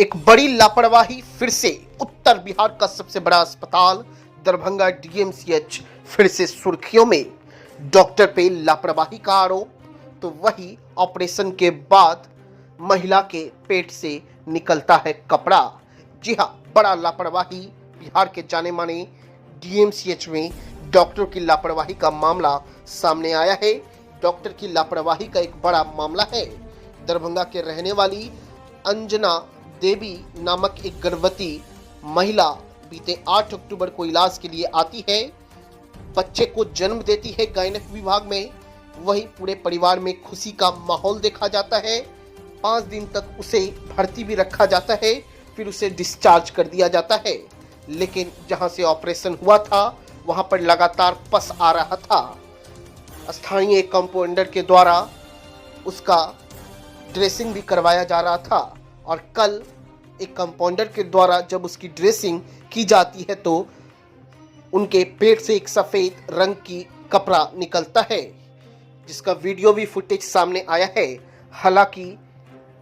एक बड़ी लापरवाही फिर से। उत्तर बिहार का सबसे बड़ा अस्पताल दरभंगा डीएमसीएच फिर से सुर्खियों में। डॉक्टर पे लापरवाही का आरोप, तो वही ऑपरेशन के बाद महिला के पेट से निकलता है कपड़ा। जी हाँ, बड़ा लापरवाही। बिहार के जाने माने डीएमसीएच में डॉक्टर की लापरवाही का मामला सामने आया है। डॉक्टर की लापरवाही का एक बड़ा मामला है। दरभंगा के रहने वाली अंजना देवी नामक एक गर्भवती महिला बीते 8 अक्टूबर को इलाज के लिए आती है। बच्चे को जन्म देती है गायनेक विभाग में। वही पूरे परिवार में खुशी का माहौल देखा जाता है। 5 दिन तक उसे भर्ती भी रखा जाता है, फिर उसे डिस्चार्ज कर दिया जाता है। लेकिन जहां से ऑपरेशन हुआ था वहां पर लगातार पस आ रहा था। स्थानीय कंपाउंडर के द्वारा उसका ड्रेसिंग भी करवाया जा रहा था और कल एक कंपाउंडर के द्वारा जब उसकी ड्रेसिंग की जाती है तो उनके पेट से एक सफेद रंग की कपड़ा निकलता है, जिसका वीडियो भी फुटेज सामने आया है। हालांकि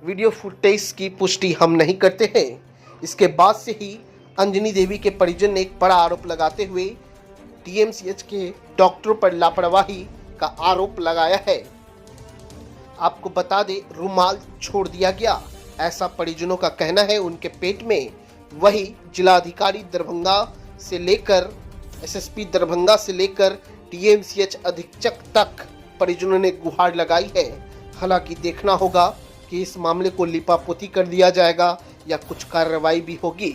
वीडियो फुटेज की पुष्टि हम नहीं करते हैं। इसके बाद से ही अंजनी देवी के परिजन ने एक बड़ा आरोप लगाते हुए डीएमसीएच के डॉक्टरों पर लापरवाही का आरोप लगाया है। आपको बता दें, रुमाल छोड़ दिया गया, ऐसा परिजनों का कहना है उनके पेट में। वही जिलाधिकारी दरभंगा से लेकर एसएसपी दरभंगा से लेकर डीएमसीएच अधीक्षक तक परिजनों ने गुहार लगाई है। हालांकि देखना होगा कि इस मामले को लिपापोती कर दिया जाएगा या कुछ कार्रवाई भी होगी।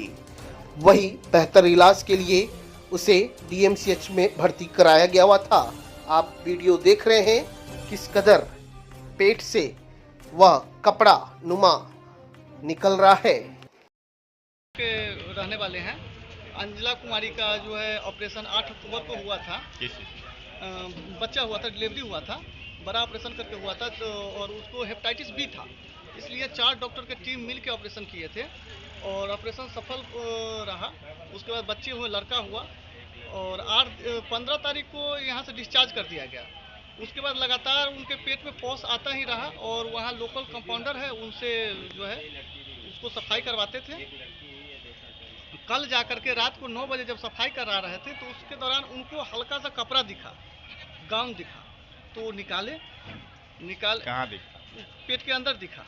वही बेहतर इलाज के लिए उसे डीएमसीएच में भर्ती कराया गया हुआ था। आप वीडियो देख रहे हैं किस कदर पेट से वह कपड़ा नुमा निकल रहा है। के रहने वाले हैं। अंजला कुमारी का जो है ऑपरेशन 8 अक्टूबर को हुआ था। बच्चा हुआ था, डिलीवरी हुआ था, बड़ा ऑपरेशन करके हुआ था तो, और उसको हेपेटाइटिस बी था, इसलिए 4 डॉक्टर के टीम मिल के ऑपरेशन किए थे और ऑपरेशन सफल रहा। उसके बाद बच्चे हुए, लड़का हुआ और 15 तारीख को यहाँ से डिस्चार्ज कर दिया गया। उसके बाद लगातार उनके पेट में पॉस आता ही रहा और वहाँ लोकल कंपाउंडर है, उनसे जो है उसको सफाई करवाते थे। कल जाकर के रात को 9 बजे जब सफाई करा रहे थे तो उसके दौरान उनको हल्का सा कपड़ा दिखा, गाउन दिखा, तो कहाँ दिखा? पेट के अंदर दिखा।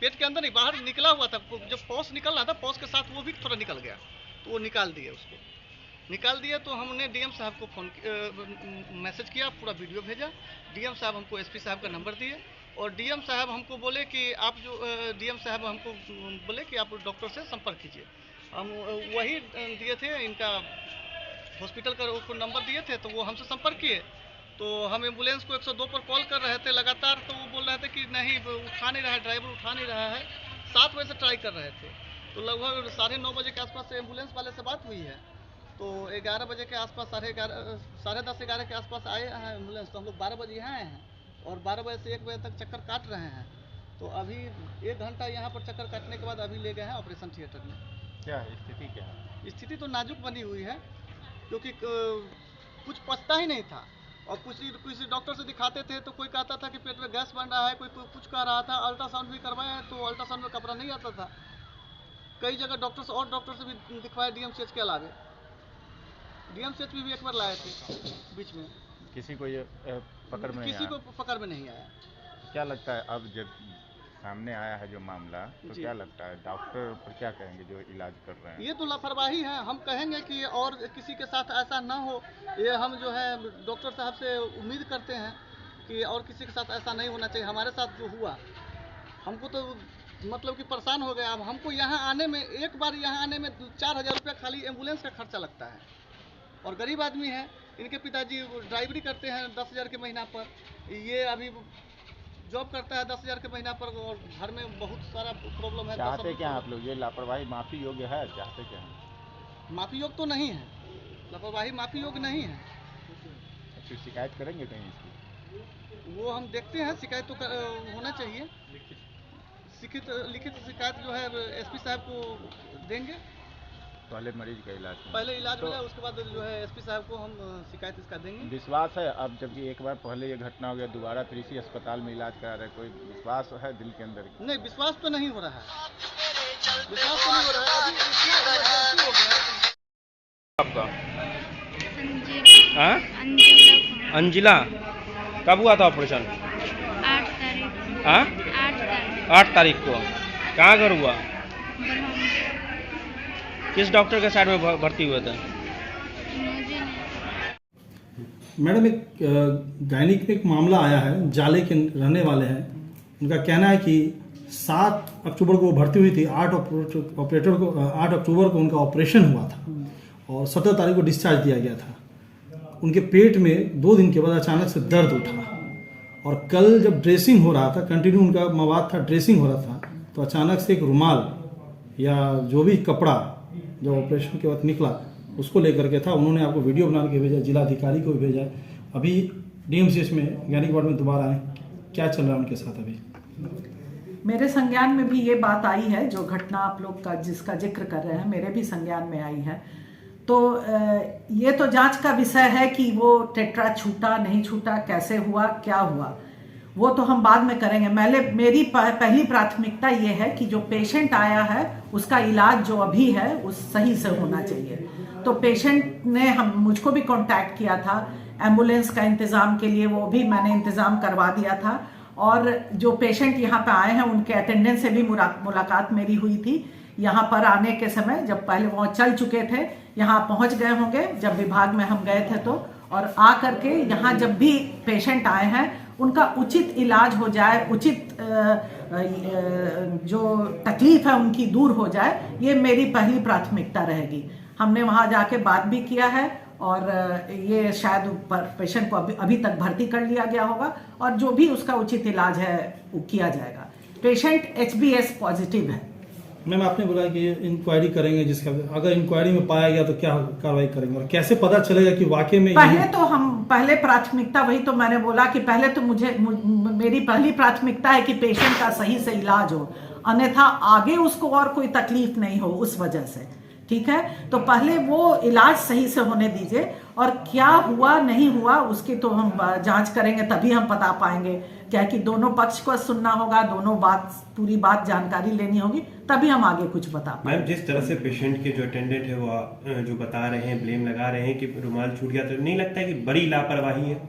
पेट के अंदर नहीं, बाहर निकला हुआ था। जब पॉस निकल रहा था, पॉस के साथ वो भी थोड़ा निकल गया तो वो निकाल दिए। उसको निकाल दिया तो हमने डीएम साहब को फोन मैसेज किया, पूरा वीडियो भेजा। डीएम साहब हमको एसपी साहब का नंबर दिए और डीएम साहब हमको बोले कि आप डॉक्टर से संपर्क कीजिए। हम वही दिए थे, इनका हॉस्पिटल का नंबर दिए थे, तो वो हमसे संपर्क किए। तो हम एम्बुलेंस को 102 पर कॉल कर रहे थे लगातार, तो वो बोल रहे थे कि नहीं उठा नहीं रहा है, ड्राइवर उठा नहीं रहा है। 7 बजे से ट्राई कर रहे थे तो लगभग 9:30 बजे के आसपास से एम्बुलेंस वाले से बात हुई है। तो 11 बजे के आसपास, 10:30-11 के आसपास आए हैं एम्बुलेंस। तो हम लोग 12 बजे यहाँ आए हैं और 12 बजे से 1 बजे तक चक्कर काट रहे हैं। तो अभी 1 घंटा यहाँ पर चक्कर काटने के बाद अभी ले गए हैं ऑपरेशन थिएटर में। क्या स्थिति क्या है? स्थिति तो नाजुक बनी हुई है, क्योंकि कुछ पचता ही नहीं था और किसी डॉक्टर से दिखाते थे तो कोई कहता था कि पेट में गैस बन रहा है, कोई कुछ कह रहा था। अल्ट्रासाउंड भी करवाए तो अल्ट्रासाउंड में कपड़ा नहीं आता था। कई जगह डॉक्टर से भी दिखवाए डीएमसीएच के अलावे। डीएमसीएच में भी एक बार लाए थे बीच में, किसी को ये पकड़ में नहीं आया। क्या लगता है अब जब सामने आया है जो मामला, तो क्या लगता है डॉक्टर पर क्या कहेंगे जो इलाज कर रहे हैं? ये तो लापरवाही है। हम कहेंगे कि और किसी के साथ ऐसा ना हो। ये हम जो है डॉक्टर साहब से उम्मीद करते हैं कि और किसी के साथ ऐसा नहीं होना चाहिए। हमारे साथ जो हुआ, हमको तो मतलब कि परेशान हो गया। अब हमको यहाँ आने में, एक बार यहाँ आने में 4,000 रुपया खाली एम्बुलेंस का खर्चा लगता है और गरीब आदमी है। इनके पिताजी ड्राइवरी करते हैं 10,000 के महीना पर, ये अभी जॉब करता है 10,000 के महीना पर और घर में बहुत सारा प्रॉब्लम है। चाहते क्या आप लोग? ये लापरवाही माफी योग्य है? चाहते क्या है? माफी योग्य तो नहीं है, लापरवाही माफी योग्य नहीं है। फिर शिकायत करेंगे कहीं इसकी? वो हम देखते हैं, शिकायत तो होना चाहिए। लिखित शिकायत जो है एसपी साहब को देंगे। पहले मरीज का इलाज हो जाए, उसके बाद जो है एसपी साहब को हम शिकायत इसका देंगे। विश्वास है अब, जबकि एक बार पहले ये घटना हो गया, दोबारा फिर इसी अस्पताल में इलाज करा रहे, कोई विश्वास है दिल के अंदर? नहीं, विश्वास तो नहीं हो रहा है। विश्वास अंजिला, कब हुआ था ऑपरेशन? 8 तारीख। हाँ, 8 तारीख। 8 तारीख को। कहाँ घर हुआ? ब्रह्म। किस डॉक्टर के साइड में भर्ती हुए थे? मुझे नहीं। मैडम, एक गायनिक में एक मामला आया है, जाले के रहने वाले हैं। उनका कहना है कि 7 अक्टूबर को भर्ती हुई थी, 8 अक्टूबर को उनका ऑपरेशन हुआ था और 17 तारीख को डिस्चार्ज दिया गया था। उनके पेट में 2 दिन के बाद अचानक से दर्द उठा और कल जब ड्रेसिंग हो रहा था, कंटिन्यू उनका मवाद था, ड्रेसिंग हो रहा था, तो अचानक से एक रुमाल या जो भी कपड़ा जो ऑपरेशन के बाद निकला उसको लेकर के था। उन्होंने आपको वीडियो बना के भेजा, जिला अधिकारी को भी भेजा। अभी डीएमसीएच में गैनिक वार्ड में दोबारा आए, क्या चल रहा है उनके साथ? अभी मेरे संज्ञान में भी ये बात आई है, जो घटना आप लोग का जिसका जिक्र कर रहे हैं, मेरे भी संज्ञान में आई है। तो ये तो जांच का विषय है कि वो टेट्रा छूटा नहीं छूटा, कैसे हुआ, क्या हुआ, वो तो हम बाद में करेंगे। मेरी पहली प्राथमिकता ये है कि जो पेशेंट आया है उसका इलाज जो अभी है उस सही से होना चाहिए। तो पेशेंट ने मुझको भी कांटेक्ट किया था, एम्बुलेंस का इंतज़ाम के लिए वो भी मैंने इंतज़ाम करवा दिया था। और जो पेशेंट यहाँ पे आए हैं उनके अटेंडेंट से भी मुलाकात मेरी हुई थी। यहाँ पर आने के समय जब पहले वो चल चुके थे, यहाँ पहुँच गए होंगे जब विभाग में हम गए थे तो, और आ करके यहाँ जब भी पेशेंट आए हैं उनका उचित इलाज हो जाए, उचित जो तकलीफ है उनकी दूर हो जाए, ये मेरी पहली प्राथमिकता रहेगी। हमने वहाँ जाके बात भी किया है और ये शायद पेशेंट को अभी तक भर्ती कर लिया गया होगा और जो भी उसका उचित इलाज है वो किया जाएगा। पेशेंट HBS पॉजिटिव है। मैम, आपने बोला कि इंक्वायरी करेंगे, जिसका अगर इंक्वायरी में पाया गया तो क्या कार्रवाई करेंगे और कैसे पता चलेगा कि वाकई में? पहले प्राथमिकता वही तो मैंने बोला कि पहले तो मेरी पहली प्राथमिकता है कि पेशेंट का सही से इलाज हो, अन्यथा आगे उसको और कोई तकलीफ नहीं हो उस वजह से। ठीक है, तो पहले वो इलाज सही से होने दीजिए और क्या हुआ नहीं हुआ उसकी तो हम जांच करेंगे, तभी हम बता पाएंगे। क्या कि दोनों पक्ष को सुनना होगा, दोनों पूरी बात जानकारी लेनी होगी, तभी हम आगे कुछ बता पाएंगे। मैम, जिस तरह से पेशेंट के जो अटेंडेंट है वो जो बता रहे हैं, ब्लेम लगा रहे हैं कि रुमाल छूट गया, तो नहीं लगता है कि बड़ी लापरवाही है?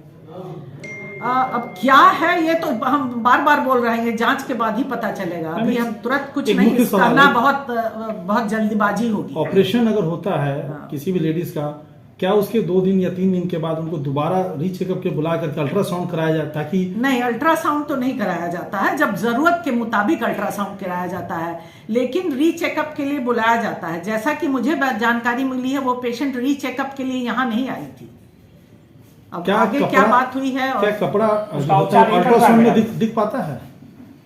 अब क्या है ये तो हम बार बार बोल रहे हैं, जांच के बाद ही पता चलेगा। अभी हम तुरंत कुछ नहीं करना, बहुत जल्दीबाजी होगी। ऑपरेशन अगर होता है किसी भी लेडीज का, क्या उसके 2 दिन या 3 दिन के बाद उनको दोबारा रीचेकअप के बुला करके अल्ट्रासाउंड कराया जाए? ताकि नहीं, अल्ट्रासाउंड तो नहीं कराया जाता है, जब जरूरत के मुताबिक अल्ट्रासाउंड कराया जाता है, लेकिन रीचेकअप के लिए बुलाया जाता है। जैसा कि मुझे जानकारी मिली है, वो पेशेंट रीचेकअप के लिए यहाँ नहीं आई थी। अब आगे क्या बात हुई है? क्या कपड़ा अल्ट्रासाउंड में दिख पाता है?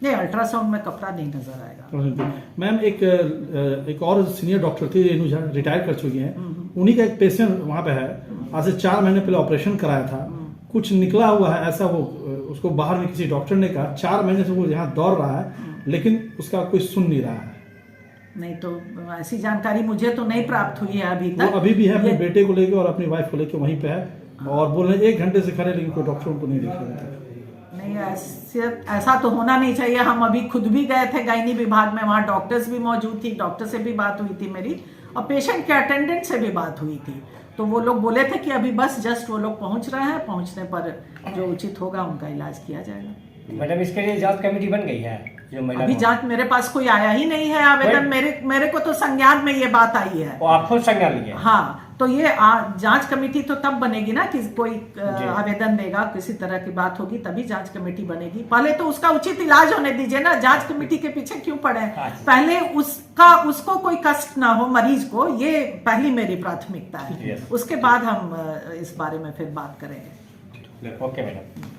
नहीं, अल्ट्रासाउंड में कपड़ा नहीं नजर आएगा। मैम, एक और सीनियर डॉक्टर थी, रेणु झा, रिटायर कर चुकी हैं। उन्हीं का एक पेशेंट वहाँ पे है, आज से 4 महीने पहले ऑपरेशन कराया था, कुछ निकला हुआ है ऐसा, वो उसको बाहर में किसी डॉक्टर ने कहा 4 महीने से वो यहाँ दौड़ रहा है, लेकिन उसका कोई सुन नहीं रहा है। नहीं, तो ऐसी जानकारी मुझे तो नहीं प्राप्त हुई है अभी तक। वो अभी भी है अपने बेटे को लेकर और अपनी वाइफ को लेकर वहीं पे है और बोल रहे 1 घंटे से खड़े, लेकिन कोई डॉक्टर उनको नहीं दिख रहा था। नहीं, ऐसा तो होना नहीं चाहिए। हम अभी खुद भी गए थे गायनी विभाग में, वहाँ डॉक्टर्स भी मौजूद थी, डॉक्टर से भी बात हुई थी मेरी, और पेशेंट के अटेंडेंट से भी बात हुई थी। तो वो लोग बोले थे कि अभी बस जस्ट वो लोग पहुँच रहे हैं, पहुँचने पर जो उचित होगा उनका इलाज किया जाएगा। मैडम, इसके लिए जांच कमेटी बन गई है? अभी जांच मेरे पास कोई आया ही नहीं है आवेदन, मेरे को तो संज्ञान में ये बात आई है। आप खुद संज्ञान लिए? हाँ, तो ये जांच कमेटी तो तब बनेगी ना कि कोई आवेदन देगा, किसी तरह की बात होगी तभी जांच कमेटी बनेगी। पहले तो उसका उचित इलाज होने दीजिए ना, जांच कमेटी के पीछे क्यों पड़े? पहले उसको कोई कष्ट ना हो मरीज को, ये पहली मेरी प्राथमिकता है। उसके बाद हम इस बारे में फिर बात करेंगे। Okay madam.